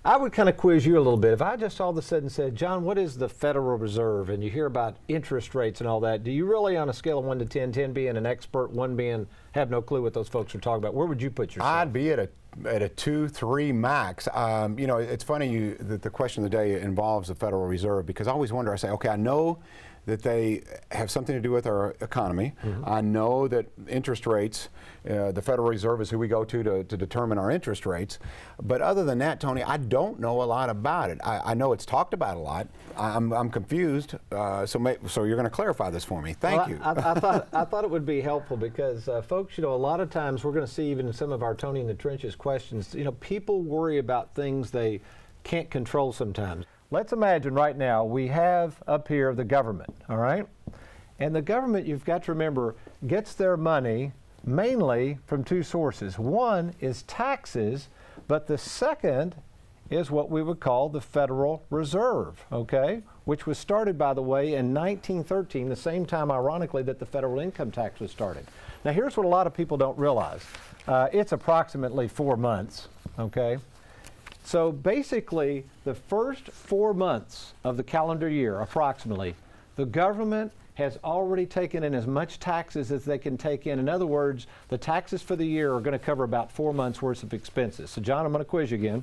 I would kind of quiz you a little bit. If I just all of a sudden said, John, what is the Federal Reserve? And you hear about interest rates and all that. Do you really, on a scale of 1 to 10, 10 being an expert, 1 being have no clue what those folks are talking about, where would you put yourself? I'd be at a 2, 3 max. You know, it's funny that the question of the day involves the Federal Reserve, because I always wonder, I say, okay, I know that they have something to do with our economy. I know that interest rates, the Federal Reserve is who we go to determine our interest rates. But other than that, Tony, I don't know a lot about it. I know it's talked about a lot. I'm confused. So you're going to clarify this for me. Thank you. I thought it would be helpful because, folks, you know, a lot of times we're going to see even in some of our Tony in the Trenches questions, you know, people worry about things they can't control sometimes. Let's imagine right now we have up here the government, all right? And the government, you've got to remember, gets their money mainly from 2 sources. One is taxes, but the second is what we would call the Federal Reserve, okay? Which was started, by the way, in 1913, the same time, ironically, that the federal income tax was started. Now, here's what a lot of people don't realize. It's approximately 4 months, okay? So basically, the first 4 months of the calendar year, approximately, the government has already taken in as much taxes as they can take in. In other words, the taxes for the year are going to cover about 4 months worth of expenses. So John, I'm going to quiz you again.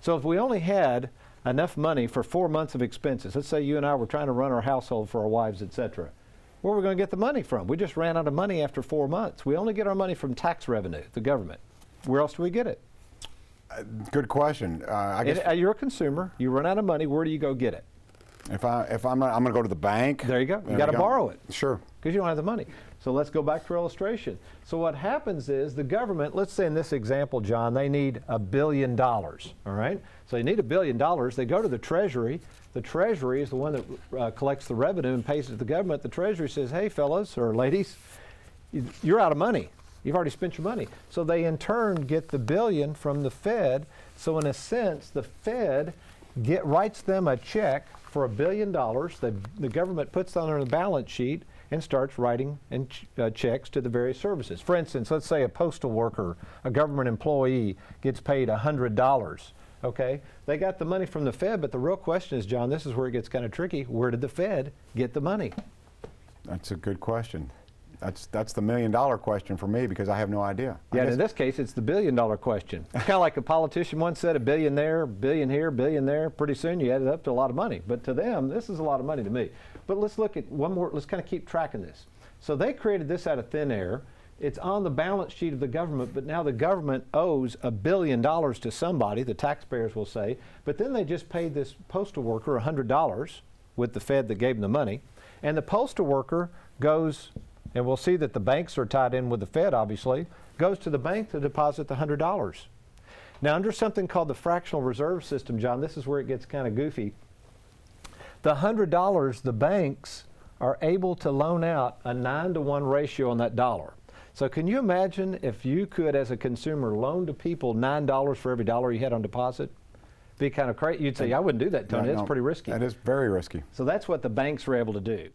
So if we only had enough money for 4 months of expenses, let's say you and I were trying to run our household for our wives, etc., where are we going to get the money from? We just ran out of money after 4 months. We only get our money from tax revenue, the government. Where else do we get it? Good question. I guess you're a consumer. You run out of money. Where do you go get it? if I'm going to go to the bank. There you go. You got to borrow it. Sure. Because you don't have the money. So let's go back to our illustration. So what happens is the government, let's say in this example, John, they need $1 billion. All right. So they need $1 billion. They go to the Treasury. The Treasury is the one that collects the revenue and pays it to the government. The Treasury says, hey, fellas or ladies, you're out of money. You've already spent your money. So they in turn get the billion from the Fed. So in a sense, the Fed writes them a check for $1 billion. The government puts that on the balance sheet and starts writing checks to the various services. For instance, let's say a postal worker, a government employee gets paid $100. Okay, they got the money from the Fed, but the real question is, John, this is where it gets kind of tricky. Where did the Fed get the money? That's a good question. That's the $1 million question for me, because I have no idea. Yeah, and in this case, it's the $1 billion question. It's kind of like a politician once said, $1 billion there, $1 billion here, $1 billion there. Pretty soon you add it up to a lot of money. But to them, this is a lot of money to me. But let's look at one more. Let's kind of keep tracking this. So they created this out of thin air. It's on the balance sheet of the government, but now the government owes $1 billion to somebody, the taxpayers will say. But then they just paid this postal worker $100 with the Fed that gave them the money. And the postal worker goes, and we'll see that the banks are tied in with the Fed, obviously, goes to the bank to deposit the $100. Now, under something called the fractional reserve system, John, this is where it gets kind of goofy. The $100, the banks are able to loan out a 9-to-1 ratio on that dollar. So can you imagine if you could, as a consumer, loan to people $9 for every dollar you had on deposit? Be kind of crazy. You'd say, I wouldn't do that, Tony. That's pretty risky. That is very risky. So that's what the banks were able to do.